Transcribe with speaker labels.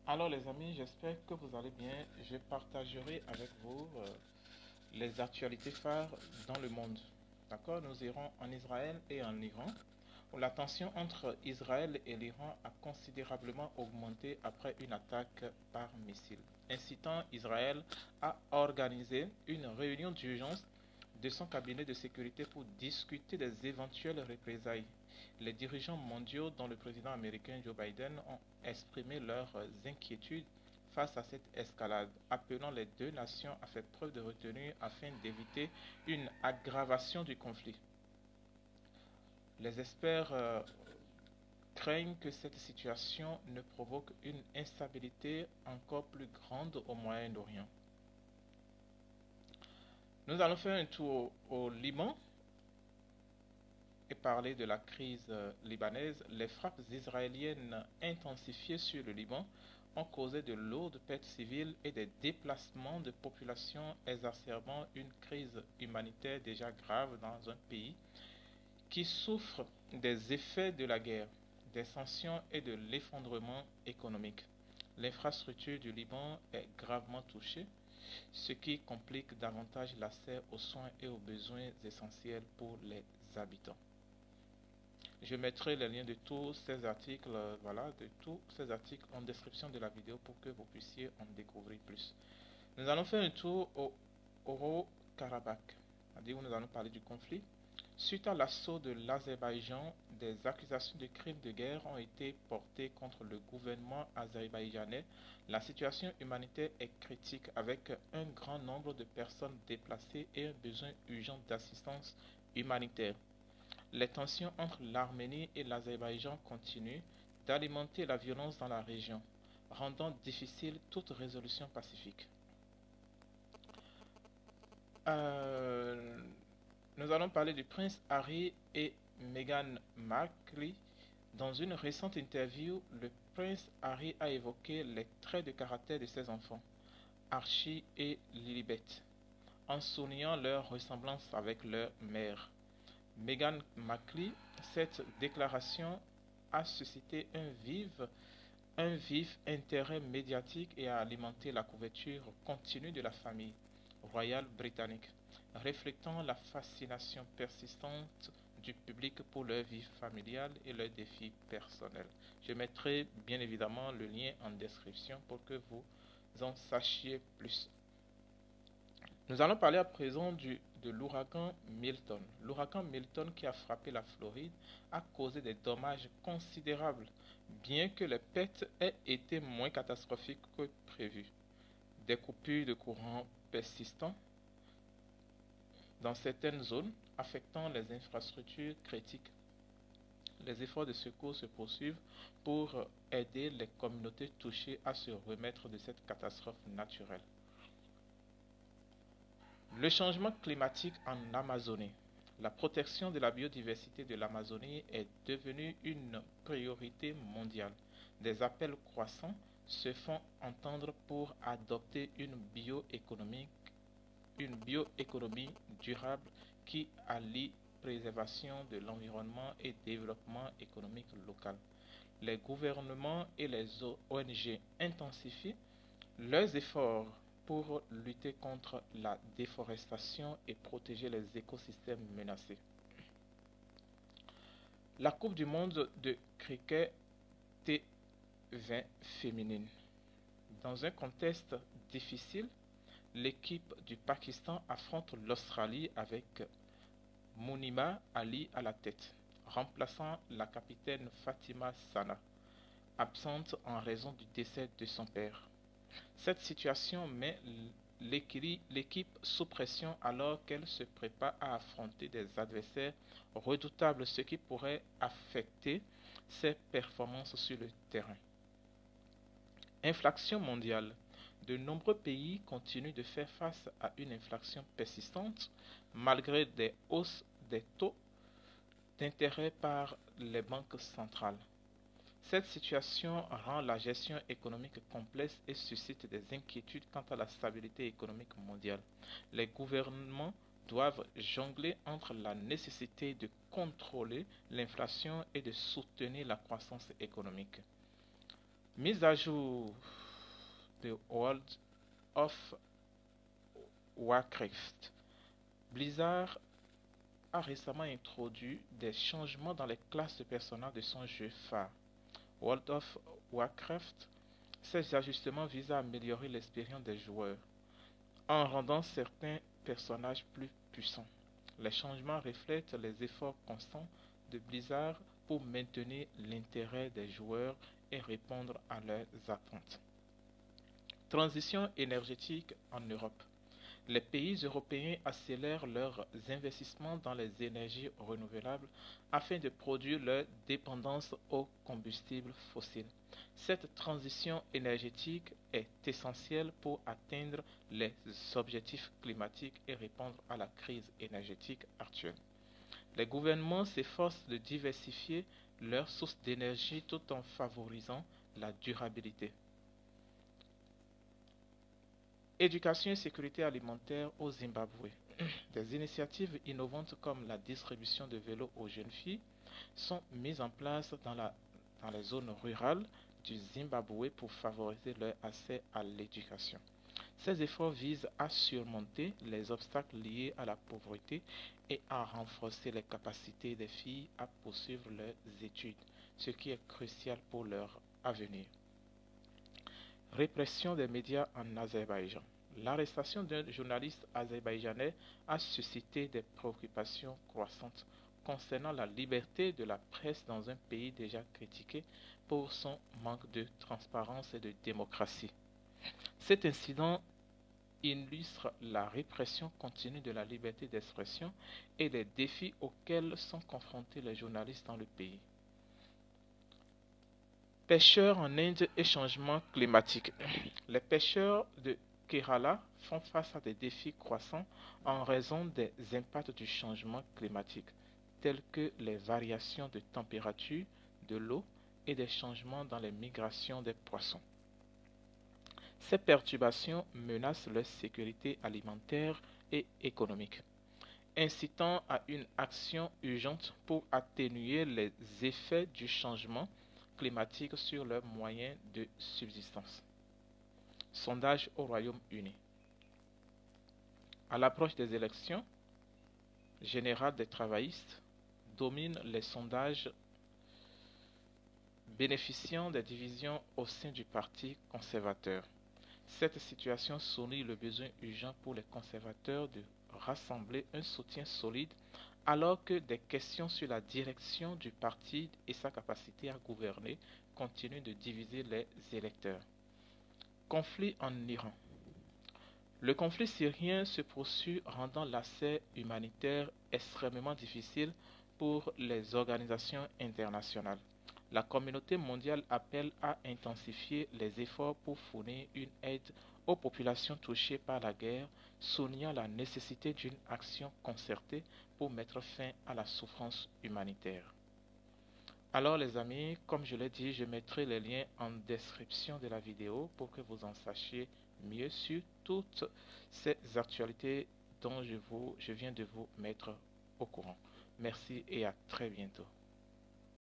Speaker 1: Alors les amis, j'espère que vous allez bien. Je partagerai avec vous les actualités phares dans le monde. D'accord? Nous irons en Israël et en Iran, où la tension entre Israël et l'Iran a considérablement augmenté après une attaque par missile, incitant Israël à organiser une réunion d'urgence de son cabinet de sécurité pour discuter des éventuelles représailles. Les dirigeants mondiaux, dont le président américain Joe Biden, ont exprimé leurs inquiétudes face à cette escalade, appelant les deux nations à faire preuve de retenue afin d'éviter une aggravation du conflit. Les experts craignent que cette situation ne provoque une instabilité encore plus grande au Moyen-Orient. Nous allons faire un tour au Liban et parler de la crise libanaise. Les frappes israéliennes intensifiées sur le Liban ont causé de lourdes pertes civiles et des déplacements de populations, exacerbant une crise humanitaire déjà grave dans un pays qui souffre des effets de la guerre, des sanctions et de l'effondrement économique. L'infrastructure du Liban est gravement touchée, ce qui complique davantage l'accès aux soins et aux besoins essentiels pour les habitants. Je mettrai les liens de tous ces articles, voilà, de tous ces articles en description de la vidéo pour que vous puissiez en découvrir plus. Nous allons faire un tour au Haut-Karabakh, c'est-à-dire où nous allons parler du conflit. Suite à l'assaut de l'Azerbaïdjan, des accusations de crimes de guerre ont été portées contre le gouvernement azerbaïdjanais. La situation humanitaire est critique avec un grand nombre de personnes déplacées et un besoin urgent d'assistance humanitaire. Les tensions entre l'Arménie et l'Azerbaïdjan continuent d'alimenter la violence dans la région, rendant difficile toute résolution pacifique. Euh, Nous allons parler du prince Harry et Meghan Markle. Dans une récente interview, le prince Harry a évoqué les traits de caractère de ses enfants, Archie et Lilibet, en soulignant leur ressemblance avec leur mère. Meghan Markle, cette déclaration a suscité un vif intérêt médiatique et a alimenté la couverture continue de la famille royale britannique, reflétant la fascination persistante du public pour leur vie familiale et leurs défis personnels. Je mettrai bien évidemment le lien en description pour que vous en sachiez plus. Nous allons parler à présent de l'ouragan Milton. L'ouragan Milton qui a frappé la Floride a causé des dommages considérables, bien que les pertes aient été moins catastrophiques que prévu. Des coupures de courant persistants dans certaines zones affectant les infrastructures critiques. Les efforts de secours se poursuivent pour aider les communautés touchées à se remettre de cette catastrophe naturelle. Le changement climatique en Amazonie. La protection de la biodiversité de l'Amazonie est devenue une priorité mondiale. Des appels croissants se font entendre pour adopter une bioéconomie durable qui allie préservation de l'environnement et développement économique local. Les gouvernements et les ONG intensifient leurs efforts pour lutter contre la déforestation et protéger les écosystèmes menacés. La Coupe du monde de cricket T20 féminine. Dans un contexte difficile, l'équipe du Pakistan affronte l'Australie avec Mounima Ali à la tête, remplaçant la capitaine Fatima Sana, absente en raison du décès de son père. Cette situation met l'équipe sous pression alors qu'elle se prépare à affronter des adversaires redoutables, ce qui pourrait affecter ses performances sur le terrain. Inflation mondiale. De nombreux pays continuent de faire face à une inflation persistante malgré des hausses des taux d'intérêt par les banques centrales. Cette situation rend la gestion économique complexe et suscite des inquiétudes quant à la stabilité économique mondiale. Les gouvernements doivent jongler entre la nécessité de contrôler l'inflation et de soutenir la croissance économique. Mise à jour de World of Warcraft. Blizzard a récemment introduit des changements dans les classes de personnages de son jeu phare. World of Warcraft. Ces ajustements visent à améliorer l'expérience des joueurs en rendant certains personnages plus puissants. Les changements reflètent les efforts constants de Blizzard pour maintenir l'intérêt des joueurs et répondre à leurs attentes. Transition énergétique en Europe. Les pays européens accélèrent leurs investissements dans les énergies renouvelables afin de produire leur dépendance aux combustibles fossiles. Cette transition énergétique est essentielle pour atteindre les objectifs climatiques et répondre à la crise énergétique actuelle. Les gouvernements s'efforcent de diversifier leurs sources d'énergie tout en favorisant la durabilité. Éducation et sécurité alimentaire au Zimbabwe. Des initiatives innovantes comme la distribution de vélos aux jeunes filles sont mises en place dans les zones rurales du Zimbabwe pour favoriser leur accès à l'éducation. Ces efforts visent à surmonter les obstacles liés à la pauvreté et à renforcer les capacités des filles à poursuivre leurs études, ce qui est crucial pour leur avenir. Répression des médias en Azerbaïdjan. L'arrestation d'un journaliste azerbaïdjanais a suscité des préoccupations croissantes concernant la liberté de la presse dans un pays déjà critiqué pour son manque de transparence et de démocratie. Cet incident illustre la répression continue de la liberté d'expression et les défis auxquels sont confrontés les journalistes dans le pays. Pêcheurs en Inde et changement climatique. Les pêcheurs de Kerala font face à des défis croissants en raison des impacts du changement climatique, tels que les variations de température, de l'eau et des changements dans les migrations des poissons. Ces perturbations menacent leur sécurité alimentaire et économique, incitant à une action urgente pour atténuer les effets du changement climatique sur leurs moyens de subsistance. Sondage au Royaume-Uni. À l'approche des élections générales des travaillistes, dominent les sondages bénéficiant des divisions au sein du Parti conservateur. Cette situation souligne le besoin urgent pour les conservateurs de rassembler un soutien solide alors que des questions sur la direction du parti et sa capacité à gouverner continuent de diviser les électeurs. Conflit en Iran. Le conflit syrien se poursuit, rendant l'accès humanitaire extrêmement difficile pour les organisations internationales. La communauté mondiale appelle à intensifier les efforts pour fournir une aide aux populations touchées par la guerre, soulignant la nécessité d'une action concertée pour mettre fin à la souffrance humanitaire. Alors les amis, comme je l'ai dit, je mettrai les liens en description de la vidéo pour que vous en sachiez mieux sur toutes ces actualités dont je viens de vous mettre au courant. Merci et à très bientôt.